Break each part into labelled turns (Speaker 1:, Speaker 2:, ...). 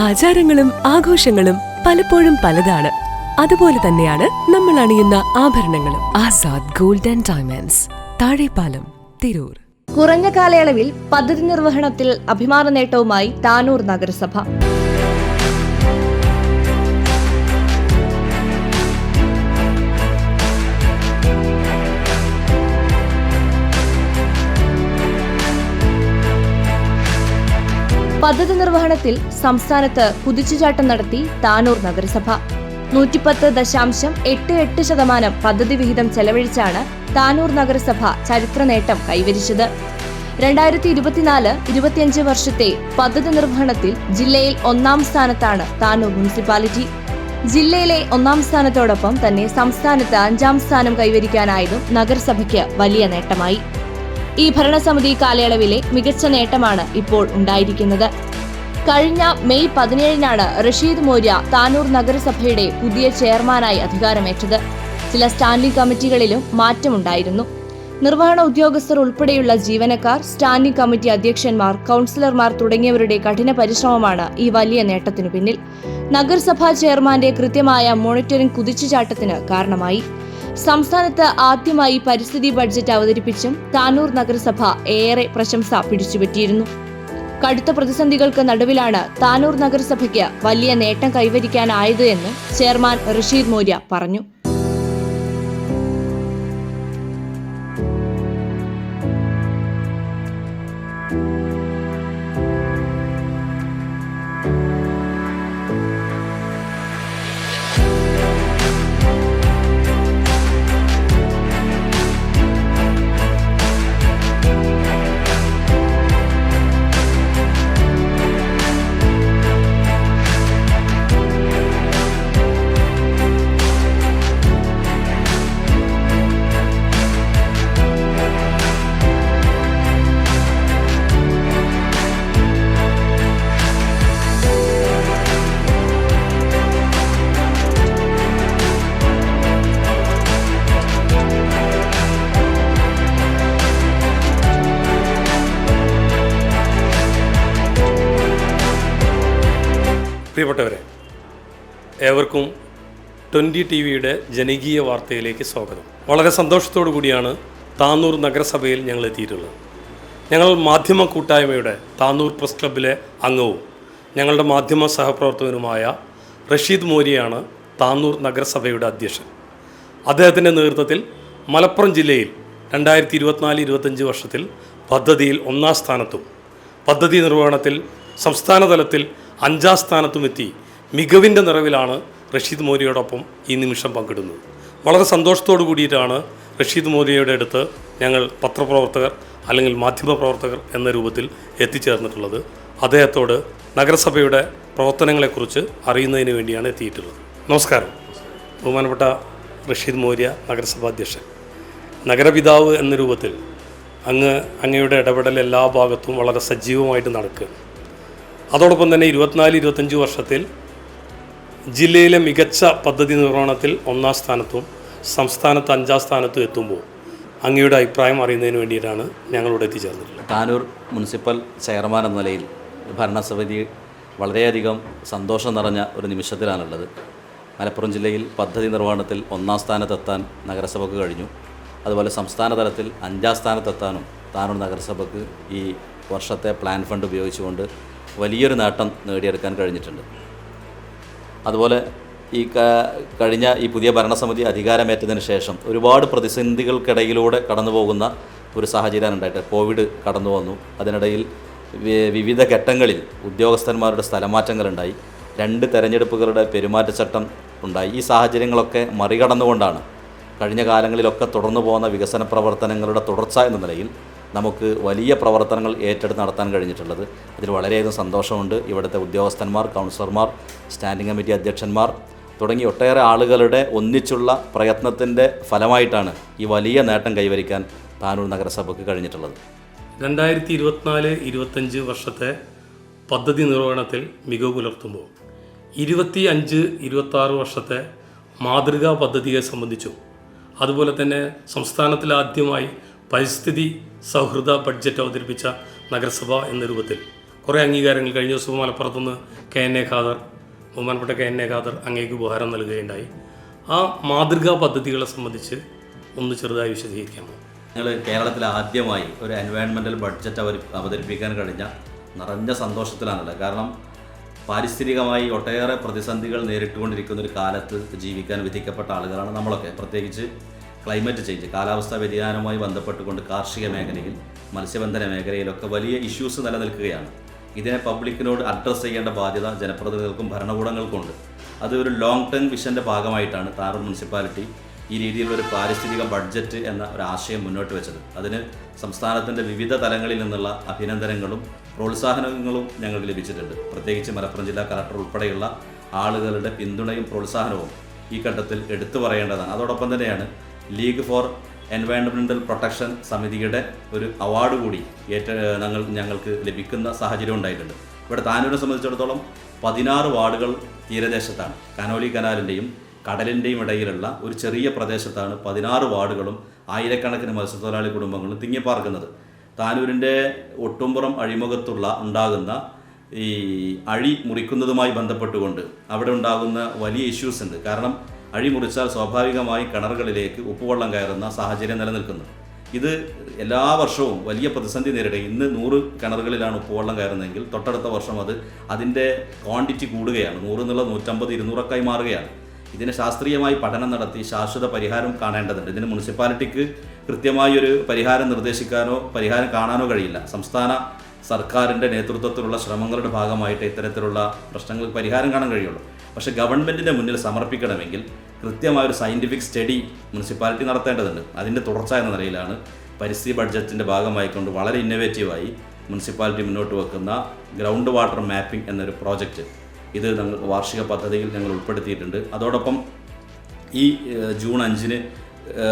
Speaker 1: ആചാരങ്ങളും ആഘോഷങ്ങളും പലപ്പോഴും പലതാണ്. അതുപോലെ തന്നെയാണ് നമ്മൾ അണിയുന്ന ആഭരണങ്ങളും. Azad gold and diamonds, Thazhepalam, Tirur.
Speaker 2: കുറഞ്ഞ കാലയളവിൽ പദ്ധതി നിർവഹണത്തിൽ അഭിമാന നേട്ടവുമായി താനൂർ നഗരസഭ. പദ്ധതി നിർവഹണത്തിൽ സംസ്ഥാനത്ത് കുതിച്ചുചാട്ടം നടത്തി താനൂർ നഗരസഭ. 110.88% പദ്ധതി വിഹിതം ചെലവഴിച്ചാണ് താനൂർ നഗരസഭ ചരിത്ര നേട്ടം കൈവരിച്ചത്. 2024-25 വർഷത്തെ പദ്ധതി നിർവഹണത്തിൽ ജില്ലയിൽ 1-ാം സ്ഥാനത്താണ് താനൂർ മുനിസിപ്പാലിറ്റി. ജില്ലയിലെ 1-ാം സ്ഥാനത്തോടൊപ്പം തന്നെ സംസ്ഥാനത്ത് 5-ാം സ്ഥാനം കൈവരിക്കാനായതും നഗരസഭയ്ക്ക് വലിയ നേട്ടമായി. ഈ ഭരണസമിതി കാലയളവിലെ മികച്ച നേട്ടമാണ് ഇപ്പോൾ ഉണ്ടായിരിക്കുന്നത്. കഴിഞ്ഞ മെയ് 17-നാണ് റഷീദ് മോര്യ താനൂർ നഗരസഭയുടെ പുതിയ ചെയർമാനായി അധികാരമേറ്റത്. ചില സ്റ്റാൻഡിംഗ് കമ്മിറ്റികളിലും മാറ്റമുണ്ടായിരുന്നു. നിർവഹണ ഉദ്യോഗസ്ഥർ ഉൾപ്പെടെയുള്ള ജീവനക്കാർ, സ്റ്റാൻഡിംഗ് കമ്മിറ്റി അധ്യക്ഷന്മാർ, കൌൺസിലർമാർ തുടങ്ങിയവരുടെ കഠിന പരിശ്രമമാണ് ഈ വലിയ നേട്ടത്തിനു പിന്നിൽ. നഗരസഭാ ചെയർമാന്റെ കൃത്യമായ മോണിറ്ററിംഗ് കുതിച്ചുചാട്ടത്തിന് കാരണമായി. സംസ്ഥാനത്ത് ആദ്യമായി പരിസ്ഥിതി ബഡ്ജറ്റ് അവതരിപ്പിച്ചും താനൂർ നഗരസഭ ഏറെ പ്രശംസ പിടിച്ചുപറ്റിയിരുന്നു. കടുത്ത പ്രതിസന്ധികൾക്ക് നടുവിലാണ് താനൂർ നഗരസഭയ്ക്ക് വലിയ നേട്ടം കൈവരിക്കാനായത് എന്ന് ചെയർമാൻ റഷീദ് മോര്യ പറഞ്ഞു.
Speaker 3: പ്രിയപ്പെട്ടവരെ, ഏവർക്കും 20 TV-യുടെ ജനകീയ വാർത്തയിലേക്ക് സ്വാഗതം. വളരെ സന്തോഷത്തോടു കൂടിയാണ് താനൂർ നഗരസഭയിൽ ഞങ്ങൾ എത്തിയിട്ടുള്ളത്. ഞങ്ങൾ മാധ്യമ കൂട്ടായ്മയുടെ താനൂർ പ്രസ് ക്ലബ്ബിലെ അംഗവും ഞങ്ങളുടെ മാധ്യമ സഹപ്രവർത്തകനുമായ റഷീദ് മോര്യയാണ് താനൂർ നഗരസഭയുടെ അധ്യക്ഷൻ. അദ്ദേഹത്തിൻ്റെ നേതൃത്വത്തിൽ മലപ്പുറം ജില്ലയിൽ 2024-25 വർഷത്തിൽ പദ്ധതിയിൽ 1-ാം സ്ഥാനത്തും പദ്ധതി നിർവഹണത്തിൽ സംസ്ഥാന തലത്തിൽ 5-ാം സ്ഥാനത്തുമെത്തി മികവിൻ്റെ നിറവിലാണ് റഷീദ് മോര്യയോടൊപ്പം ഈ നിമിഷം പങ്കിടുന്നത്. വളരെ സന്തോഷത്തോടു കൂടിയിട്ടാണ് റഷീദ് മോര്യയുടെ അടുത്ത് ഞങ്ങൾ പത്രപ്രവർത്തകർ അല്ലെങ്കിൽ മാധ്യമപ്രവർത്തകർ എന്ന രൂപത്തിൽ എത്തിച്ചേർന്നിട്ടുള്ളത്. അദ്ദേഹത്തോട് നഗരസഭയുടെ പ്രവർത്തനങ്ങളെക്കുറിച്ച് അറിയുന്നതിന് വേണ്ടിയാണ് എത്തിയിട്ടുള്ളത്. നമസ്കാരം. ബഹുമാനപ്പെട്ട റഷീദ് മോര്യ, നഗരസഭാ അധ്യക്ഷൻ. നഗരപിതാവ് എന്ന രൂപത്തിൽ അങ്ങയുടെ ഇടപെടൽ എല്ലാ ഭാഗത്തും വളരെ സജീവമായിട്ട് നടക്കുകയാണ്. അതോടൊപ്പം തന്നെ 24-25 വർഷത്തിൽ ജില്ലയിലെ മികച്ച പദ്ധതി നിർവഹണത്തിൽ 1-ാം സ്ഥാനത്തും സംസ്ഥാനത്ത് 5-ാം സ്ഥാനത്തും എത്തുമ്പോൾ അങ്ങയുടെ അഭിപ്രായം അറിയുന്നതിന് വേണ്ടിയിട്ടാണ് ഞങ്ങളിവിടെ എത്തിച്ചേർന്നിട്ടുള്ളത്.
Speaker 4: താനൂർ മുനിസിപ്പൽ ചെയർമാൻ എന്ന നിലയിൽ ഭരണസമിതി വളരെയധികം സന്തോഷം നിറഞ്ഞ ഒരു നിമിഷത്തിലാണുള്ളത്. മലപ്പുറം ജില്ലയിൽ പദ്ധതി നിർവഹണത്തിൽ 1-ാം സ്ഥാനത്തെത്താൻ നഗരസഭയ്ക്ക് കഴിഞ്ഞു. അതുപോലെ സംസ്ഥാന തലത്തിൽ 5-ാം സ്ഥാനത്തെത്താനും താനൂർ നഗരസഭയ്ക്ക് ഈ വർഷത്തെ പ്ലാൻ ഫണ്ട് ഉപയോഗിച്ചുകൊണ്ട് വലിയൊരു നേട്ടം നേടിയെടുക്കാൻ കഴിഞ്ഞിട്ടുണ്ട്. അതുപോലെ കഴിഞ്ഞ ഈ പുതിയ ഭരണസമിതി അധികാരമേറ്റതിന് ശേഷം ഒരുപാട് പ്രതിസന്ധികൾക്കിടയിലൂടെ കടന്നു പോകുന്ന ഒരു സാഹചര്യമാണ് ഉണ്ടായിട്ട്. കോവിഡ് കടന്നു വന്നു. അതിനിടയിൽ വിവിധ ഘട്ടങ്ങളിൽ ഉദ്യോഗസ്ഥന്മാരുടെ സ്ഥലമാറ്റങ്ങളുണ്ടായി. 2 തെരഞ്ഞെടുപ്പുകളുടെ പെരുമാറ്റച്ചട്ടം ഉണ്ടായി. ഈ സാഹചര്യങ്ങളൊക്കെ മറികടന്നുകൊണ്ടാണ് കഴിഞ്ഞ കാലങ്ങളിലൊക്കെ തുടർന്നു പോകുന്ന വികസന പ്രവർത്തനങ്ങളുടെ തുടർച്ച എന്ന നിലയിൽ നമുക്ക് വലിയ പ്രവർത്തനങ്ങൾ ഏറ്റെടുത്ത് നടത്താൻ കഴിഞ്ഞിട്ടുള്ളത്. അതിൽ വളരെയധികം സന്തോഷമുണ്ട്. ഇവിടുത്തെ ഉദ്യോഗസ്ഥന്മാർ, കൗൺസിലർമാർ, സ്റ്റാൻഡിംഗ് കമ്മിറ്റി അധ്യക്ഷന്മാർ തുടങ്ങി ഒട്ടേറെ ആളുകളുടെ ഒന്നിച്ചുള്ള പ്രയത്നത്തിൻ്റെ ഫലമായിട്ടാണ് ഈ വലിയ നേട്ടം കൈവരിക്കാൻ താനൂർ നഗരസഭയ്ക്ക് കഴിഞ്ഞിട്ടുള്ളത്.
Speaker 3: 2024-25 വർഷത്തെ പദ്ധതി നിർവഹണത്തിൽ മികവ് പുലർത്തുമ്പോൾ 25-26 വർഷത്തെ മാതൃകാ പദ്ധതിയെ സംബന്ധിച്ചും അതുപോലെ തന്നെ സംസ്ഥാനത്തിലാദ്യമായി പരിസ്ഥിതി സൗഹൃദ ബഡ്ജറ്റ് അവതരിപ്പിച്ച നഗരസഭ എന്ന രൂപത്തിൽ കുറേ അംഗീകാരങ്ങൾ കഴിഞ്ഞ ദിവസം മലപ്പുറത്തുനിന്ന് ബഹുമാനപ്പെട്ട കെ എൻ എ ഖാദർ അങ്ങേക്ക് ഉപഹാരം നൽകുകയുണ്ടായി. ആ മാതൃകാ പദ്ധതികളെ സംബന്ധിച്ച് ഒന്ന് ചെറുതായി വിശദീകരിക്കാമോ?
Speaker 4: ഞങ്ങൾ കേരളത്തിൽ ആദ്യമായി ഒരു എൻവയോൺമെൻറ്റൽ ബഡ്ജറ്റ് അവതരിപ്പിക്കാൻ കഴിഞ്ഞ നിറഞ്ഞ സന്തോഷത്തിലാണുള്ളത്. കാരണം പാരിസ്ഥിതികമായി ഒട്ടേറെ പ്രതിസന്ധികൾ നേരിട്ടുകൊണ്ടിരിക്കുന്ന ഒരു കാലത്ത് ജീവിക്കാൻ വിധിക്കപ്പെട്ട ആളുകളാണ് നമ്മളൊക്കെ. പ്രത്യേകിച്ച് ക്ലൈമറ്റ് ചേഞ്ച്, കാലാവസ്ഥാ വ്യതിയാനവുമായി ബന്ധപ്പെട്ടുകൊണ്ട് കാർഷിക മേഖലയിൽ, മത്സ്യബന്ധന മേഖലയിലൊക്കെ വലിയ ഇഷ്യൂസ് നിലനിൽക്കുകയാണ്. ഇതിനെ പബ്ലിക്കിനോട് അഡ്രസ്സ് ചെയ്യേണ്ട ബാധ്യത ജനപ്രതിനിധികൾക്കും ഭരണകൂടങ്ങൾക്കുമുണ്ട്. അത് ഒരു ലോങ് ടേം വിഷൻ്റെ ഭാഗമായിട്ടാണ് താനൂർ മുനിസിപ്പാലിറ്റി ഈ രീതിയിലുള്ളൊരു പാരിസ്ഥിതിക ബഡ്ജറ്റ് എന്ന ഒരു ആശയം മുന്നോട്ട് വെച്ചത്. അതിന് സംസ്ഥാനത്തിൻ്റെ വിവിധ തലങ്ങളിൽ നിന്നുള്ള അഭിനന്ദനങ്ങളും പ്രോത്സാഹനങ്ങളും ഞങ്ങൾക്ക് ലഭിച്ചിട്ടുണ്ട്. പ്രത്യേകിച്ച് മലപ്പുറം ജില്ലാ കളക്ടർ ഉൾപ്പെടെയുള്ള ആളുകളുടെ പിന്തുണയും പ്രോത്സാഹനവും ഈ ഘട്ടത്തിൽ എടുത്തു പറയേണ്ടതാണ്. അതോടൊപ്പം തന്നെയാണ് ലീഗ് ഫോർ എൻവയോൺമെൻറ്റൽ പ്രൊട്ടക്ഷൻ സമിതിയുടെ ഒരു അവാർഡ് കൂടി ഞങ്ങൾക്ക് ലഭിക്കുന്ന സാഹചര്യം ഉണ്ടായിട്ടുണ്ട്. ഇവിടെ താനൂരിനെ സംബന്ധിച്ചിടത്തോളം 16 വാർഡുകൾ തീരദേശത്താണ്. കനോലി കനാലിൻ്റെയും കടലിൻ്റെയും ഇടയിലുള്ള ഒരു ചെറിയ പ്രദേശത്താണ് 16 വാർഡുകളും ആയിരക്കണക്കിന് മത്സ്യത്തൊഴിലാളി കുടുംബങ്ങളും തിങ്ങിപ്പാർക്കുന്നത്. താനൂരിൻ്റെ ഒട്ടുംപുറം ഉണ്ടാകുന്ന ഈ അഴി മുറിക്കുന്നതുമായി ബന്ധപ്പെട്ടുകൊണ്ട് അവിടെ ഉണ്ടാകുന്ന വലിയ ഇഷ്യൂസ് ഉണ്ട്. കാരണം അഴി മുറിച്ചാൽ സ്വാഭാവികമായി കിണറുകളിലേക്ക് ഉപ്പുവെള്ളം കയറുന്ന സാഹചര്യം നിലനിൽക്കുന്നു. ഇത് എല്ലാ വർഷവും വലിയ പ്രതിസന്ധി നേരിടുക. ഇന്ന് 100 കിണറുകളിലാണ് ഉപ്പുവെള്ളം കയറുന്നതെങ്കിൽ തൊട്ടടുത്ത വർഷം അതിൻ്റെ ക്വാണ്ടിറ്റി കൂടുകയാണ്. 100 എന്നുള്ള 150, 200 മാറുകയാണ്. ഇതിന് ശാസ്ത്രീയമായി പഠനം നടത്തി ശാശ്വത പരിഹാരം കാണേണ്ടതുണ്ട്. ഇതിന് മുനിസിപ്പാലിറ്റിക്ക് കൃത്യമായി ഒരു പരിഹാരം നിർദ്ദേശിക്കാനോ പരിഹാരം കാണാനോ കഴിയില്ല. സംസ്ഥാന സർക്കാരിൻ്റെ നേതൃത്വത്തിലുള്ള ശ്രമങ്ങളുടെ ഭാഗമായിട്ട് ഇത്തരത്തിലുള്ള പ്രശ്നങ്ങൾക്ക് പരിഹാരം കാണാൻ കഴിയുള്ളൂ. പക്ഷേ ഗവൺമെൻറ്റിൻ്റെ മുന്നിൽ സമർപ്പിക്കണമെങ്കിൽ കൃത്യമായൊരു സയൻറ്റിഫിക് സ്റ്റഡി മുനിസിപ്പാലിറ്റി നടത്തേണ്ടതുണ്ട്. അതിൻ്റെ തുടർച്ച എന്ന നിലയിലാണ് പരിസ്ഥിതി ബഡ്ജറ്റിൻ്റെ ഭാഗമായിക്കൊണ്ട് വളരെ ഇന്നോവേറ്റീവായി മുനിസിപ്പാലിറ്റി മുന്നോട്ട് വെക്കുന്ന ഗ്രൗണ്ട് വാട്ടർ മാപ്പിംഗ് എന്നൊരു പ്രോജക്റ്റ് ഇത് വാർഷിക പദ്ധതിയിൽ ഞങ്ങൾ ഉൾപ്പെടുത്തിയിട്ടുണ്ട്. അതോടൊപ്പം ഈ ജൂൺ 5-ന്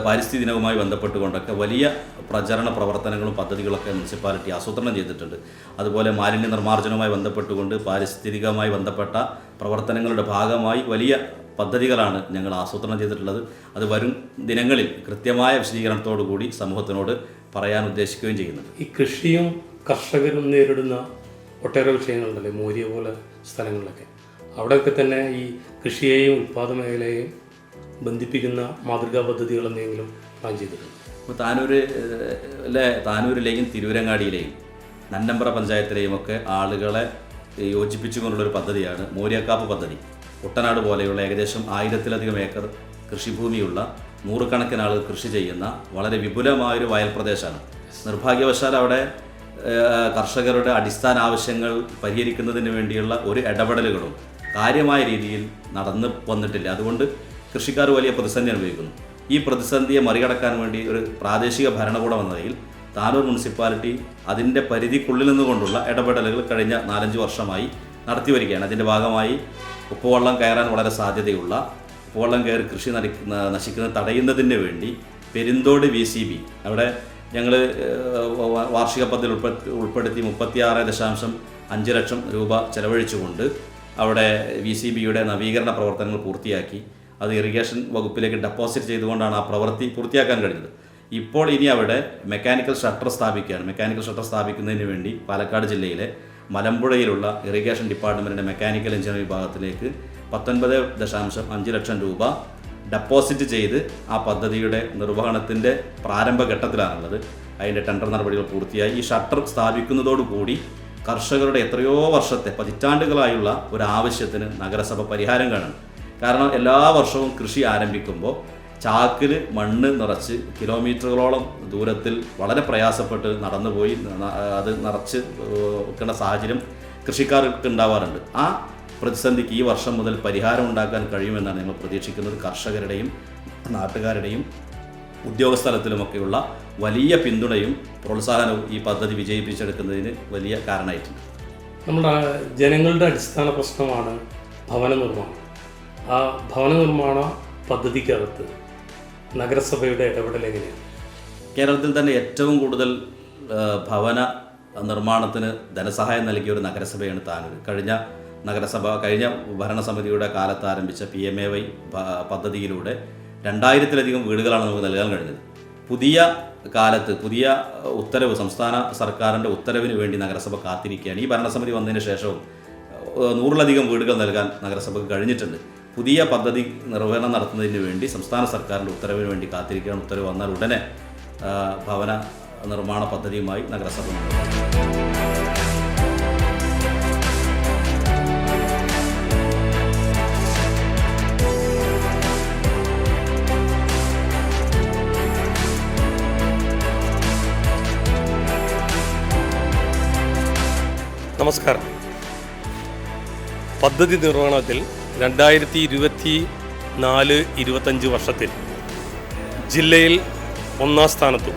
Speaker 4: പാരിസ്ഥിതിക ദിനവുമായി ബന്ധപ്പെട്ടുകൊണ്ടൊക്കെ വലിയ പ്രചരണ പ്രവർത്തനങ്ങളും പദ്ധതികളൊക്കെ മുനിസിപ്പാലിറ്റി ആസൂത്രണം ചെയ്തിട്ടുണ്ട്. അതുപോലെ മാലിന്യ നിർമ്മാർജ്ജനവുമായി ബന്ധപ്പെട്ടുകൊണ്ട് പാരിസ്ഥിതികമായി ബന്ധപ്പെട്ട പ്രവർത്തനങ്ങളുടെ ഭാഗമായി വലിയ പദ്ധതികളാണ് ഞങ്ങൾ ആസൂത്രണം ചെയ്തിട്ടുള്ളത്. അത് വരും ദിനങ്ങളിൽ കൃത്യമായ വിശദീകരണത്തോടു കൂടി സമൂഹത്തിനോട് പറയാൻ ഉദ്ദേശിക്കുകയും ചെയ്യുന്നു.
Speaker 3: ഈ കൃഷിയും കർഷകരും നേരിടുന്ന ഒട്ടേറെ വിഷയങ്ങളുണ്ടല്ലേ, മോരിയ പോലെ സ്ഥലങ്ങളിലൊക്കെ, അവിടെയൊക്കെ തന്നെ ഈ കൃഷിയെയും ഉൽപ്പാദന മേഖലയെയും ബന്ധിപ്പിക്കുന്ന മാതൃകാ പദ്ധതികൾ എന്തെങ്കിലും പ്ലാൻ ചെയ്തിട്ടുണ്ട്?
Speaker 4: ഇപ്പോൾ താനൂരിലെയും തിരൂരങ്ങാടിയിലെയും നന്നമ്പ്ര പഞ്ചായത്തിലെയും ഒക്കെ ആളുകളെ യോജിപ്പിച്ചുകൊണ്ടുള്ളൊരു പദ്ധതിയാണ് മോരിയക്കാപ്പ് പദ്ധതി. കുട്ടനാട് പോലെയുള്ള ഏകദേശം 1000-ലധികം ഏക്കർ കൃഷിഭൂമിയുള്ള 100 കണക്കിന് ആളുകൾ കൃഷി ചെയ്യുന്ന വളരെ വിപുലമായൊരു വയൽ പ്രദേശമാണ്. നിർഭാഗ്യവശാൽ അവിടെ കർഷകരുടെ അടിസ്ഥാന ആവശ്യങ്ങൾ പരിഹരിക്കുന്നതിന് വേണ്ടിയുള്ള ഒരു ഇടപെടലുകളും കാര്യമായ രീതിയിൽ നടന്നു വന്നിട്ടില്ല. അതുകൊണ്ട് കൃഷിക്കാർ വലിയ പ്രതിസന്ധി അനുഭവിക്കുന്നു. ഈ പ്രതിസന്ധിയെ മറികടക്കാൻ വേണ്ടി ഒരു പ്രാദേശിക ഭരണകൂടം എന്ന നിലയിൽ താനൂർ മുനിസിപ്പാലിറ്റി അതിൻ്റെ പരിധിക്കുള്ളിൽ നിന്നുകൊണ്ടുള്ള ഇടപെടലുകൾ കഴിഞ്ഞ 4-5 വർഷമായി നടത്തി വരികയാണ്. അതിൻ്റെ ഭാഗമായി ഉപ്പുവെള്ളം കയറാൻ വളരെ സാധ്യതയുള്ള, ഉപ്പുവെള്ളം കയറി കൃഷി നശിക്കുന്നത് തടയുന്നതിന് വേണ്ടി പെരുന്തോട് VCB അവിടെ ഞങ്ങൾ വാർഷിക പദ്ധതി ഉൾപ്പെടുത്തി 36.5 ലക്ഷം രൂപ ചെലവഴിച്ചുകൊണ്ട് അവിടെ VCBയുടെ നവീകരണ പ്രവർത്തനങ്ങൾ പൂർത്തിയാക്കി. അത് ഇറിഗേഷൻ വകുപ്പിലേക്ക് ഡെപ്പോസിറ്റ് ചെയ്തുകൊണ്ടാണ് ആ പ്രവൃത്തി പൂർത്തിയാക്കാൻ കഴിഞ്ഞത്. ഇപ്പോൾ ഇനി അവിടെ മെക്കാനിക്കൽ ഷട്ടർ സ്ഥാപിക്കുകയാണ്. മെക്കാനിക്കൽ ഷട്ടർ സ്ഥാപിക്കുന്നതിന് വേണ്ടി പാലക്കാട് ജില്ലയിലെ മലമ്പുഴയിലുള്ള ഇറിഗേഷൻ ഡിപ്പാർട്ട്മെൻറ്റിൻ്റെ മെക്കാനിക്കൽ എഞ്ചിനീയറിംഗ് വിഭാഗത്തിലേക്ക് 19.5 ലക്ഷം രൂപ ഡെപ്പോസിറ്റ് ചെയ്ത് ആ പദ്ധതിയുടെ നിർവഹണത്തിൻ്റെ പ്രാരംഭഘട്ടത്തിലാണുള്ളത്. അതിൻ്റെ ടെൻഡർ നടപടികൾ പൂർത്തിയായി. ഈ ഷട്ടർ സ്ഥാപിക്കുന്നതോടുകൂടി കർഷകരുടെ എത്രയോ വർഷത്തെ പതിറ്റാണ്ടുകളായുള്ള ഒരു ആവശ്യത്തിന് നഗരസഭ പരിഹാരം കാണും. കാരണം എല്ലാ വർഷവും കൃഷി ആരംഭിക്കുമ്പോൾ ചാക്കിൽ മണ്ണ് നിറച്ച് കിലോമീറ്ററുകളോളം ദൂരത്തിൽ വളരെ പ്രയാസപ്പെട്ട് നടന്നുപോയി അത് നിറച്ച് വെക്കേണ്ട സാഹചര്യം കൃഷിക്കാർക്ക് ഉണ്ടാവാറുണ്ട്. ആ പ്രതിസന്ധിക്ക് ഈ വർഷം മുതൽ പരിഹാരം ഉണ്ടാക്കാൻ കഴിയുമെന്നാണ് ഞങ്ങൾ പ്രതീക്ഷിക്കുന്നത്. കർഷകരുടെയും നാട്ടുകാരുടെയും ഉദ്യോഗസ്ഥലത്തിലുമൊക്കെയുള്ള വലിയ പിന്തുണയും പ്രോത്സാഹനവും ഈ പദ്ധതി വിജയിപ്പിച്ചെടുക്കുന്നതിന് വലിയ കാരണമായിട്ടുണ്ട്.
Speaker 3: നമ്മുടെ ജനങ്ങളുടെ അടിസ്ഥാന പ്രശ്നമാണ് ഭവന നിർമ്മാണം. ആ ഭവന നിർമ്മാണ പദ്ധതിക്കകത്ത് നഗരസഭയുടെ ഇടപെടൽ എങ്ങനെയാണ്?
Speaker 4: കേരളത്തിൽ തന്നെ ഏറ്റവും കൂടുതൽ ഭവന നിർമ്മാണത്തിന് ധനസഹായം നൽകിയ ഒരു നഗരസഭയാണ് താനൂർ. കഴിഞ്ഞ ഭരണസമിതിയുടെ കാലത്ത് ആരംഭിച്ച PMAY പദ്ധതിയിലൂടെ 2000-ലധികം വീടുകളാണ് നമുക്ക് നൽകാൻ കഴിഞ്ഞത്. പുതിയ കാലത്ത് പുതിയ ഉത്തരവ്, സംസ്ഥാന സർക്കാരിൻ്റെ ഉത്തരവിന് വേണ്ടി നഗരസഭ കാത്തിരിക്കുകയാണ്. ഈ ഭരണസമിതി വന്നതിന് ശേഷവും 100-ലധികം വീടുകൾ നൽകാൻ നഗരസഭയ്ക്ക് കഴിഞ്ഞിട്ടുണ്ട്. പുതിയ പദ്ധതി നിർവഹണം നടത്തുന്നതിന് വേണ്ടി സംസ്ഥാന സർക്കാരിൻ്റെ ഉത്തരവിന് വേണ്ടി കാത്തിരിക്കുകയാണ്. ഉത്തരവ് വന്നാൽ ഉടനെ ഭവന നിർമ്മാണ പദ്ധതിയുമായി നഗരസഭ മുന്നോട്ട്.
Speaker 3: നമസ്കാരം. പദ്ധതി നിർവഹണത്തിൽ 2024-25 വർഷത്തിൽ ജില്ലയിൽ 1-ാം സ്ഥാനത്തും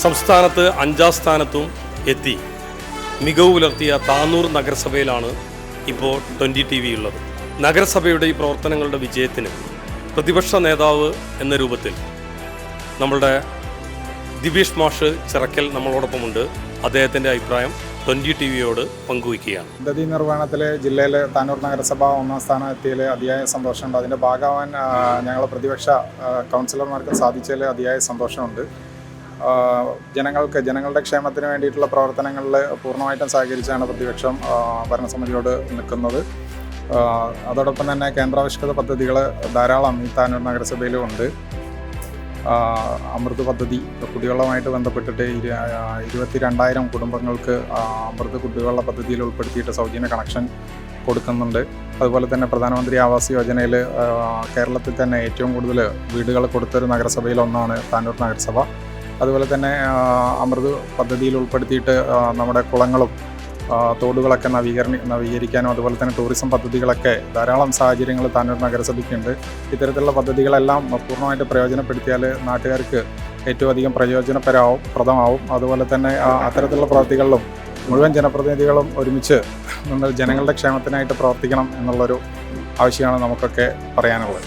Speaker 3: സംസ്ഥാനത്ത് 5-ാം സ്ഥാനത്തും എത്തി മികവ് പുലർത്തിയ താനൂർ നഗരസഭയിലാണ് ഇപ്പോൾ 20 TV ഉള്ളത്. നഗരസഭയുടെ ഈ പ്രവർത്തനങ്ങളുടെ വിജയത്തിന് പ്രതിപക്ഷ നേതാവ് എന്ന രൂപത്തിൽ നമ്മളുടെ ദിബീഷ് മാഷ് ചിറക്കൽ നമ്മളോടൊപ്പമുണ്ട്. അദ്ദേഹത്തിൻ്റെ അഭിപ്രായം 20 TVയോട് പങ്കുവയ്ക്കുകയാണ്.
Speaker 5: പദ്ധതി നിർവഹണത്തിൽ ജില്ലയിലെ താനൂർ നഗരസഭ 1-ാം സ്ഥാനം എത്തിയതിൽ അതിയായ സന്തോഷമുണ്ട്. അതിൻ്റെ ഭാഗമാവാൻ ഞങ്ങൾ പ്രതിപക്ഷ കൗൺസിലർമാർക്ക് സാധിച്ചതിൽ അതിയായ സന്തോഷമുണ്ട്. ജനങ്ങളുടെ ക്ഷേമത്തിന് വേണ്ടിയിട്ടുള്ള പ്രവർത്തനങ്ങളിൽ പൂർണ്ണമായിട്ടും സഹകരിച്ചാണ് പ്രതിപക്ഷം ഭരണസമിതിയോട് നിൽക്കുന്നത്. അതോടൊപ്പം തന്നെ കേന്ദ്രാവിഷ്കൃത പദ്ധതികൾ ധാരാളം ഈ താനൂർ നഗരസഭയിലും ഉണ്ട്. അമൃത് പദ്ധതി കുടിവെള്ളവുമായിട്ട് ബന്ധപ്പെട്ടിട്ട് 22,000 കുടുംബങ്ങൾക്ക് അമൃത് കുടിവെള്ള പദ്ധതിയിൽ ഉൾപ്പെടുത്തിയിട്ട് സൗജന്യ കണക്ഷൻ കൊടുക്കുന്നുണ്ട്. അതുപോലെ തന്നെ പ്രധാനമന്ത്രി ആവാസ് യോജനയിൽ കേരളത്തിൽ തന്നെ ഏറ്റവും കൂടുതൽ വീടുകൾ കൊടുത്തൊരു നഗരസഭയിൽ ഒന്നാണ് താനൂർ നഗരസഭ. അതുപോലെ തന്നെ അമൃത് പദ്ധതിയിൽ ഉൾപ്പെടുത്തിയിട്ട് നമ്മുടെ കുളങ്ങളും തോടുകളൊക്കെ നവീകരിക്കാനും അതുപോലെ തന്നെ ടൂറിസം പദ്ധതികളൊക്കെ ധാരാളം സാഹചര്യങ്ങൾ താനൂർ നഗരസഭയ്ക്കുണ്ട്. ഇത്തരത്തിലുള്ള പദ്ധതികളെല്ലാം പൂർണ്ണമായിട്ട് പ്രയോജനപ്പെടുത്തിയാൽ നാട്ടുകാർക്ക് ഏറ്റവും അധികം പ്രയോജനപ്രദമാവും. അതുപോലെ തന്നെ അത്തരത്തിലുള്ള പ്രവൃത്തികളിലും മുഴുവൻ ജനപ്രതിനിധികളും ഒരുമിച്ച് നമ്മൾ ജനങ്ങളുടെ ക്ഷേമത്തിനായിട്ട് പ്രവർത്തിക്കണം എന്നുള്ളൊരു ആവശ്യമാണ് നമുക്കൊക്കെ പറയാനുള്ളത്.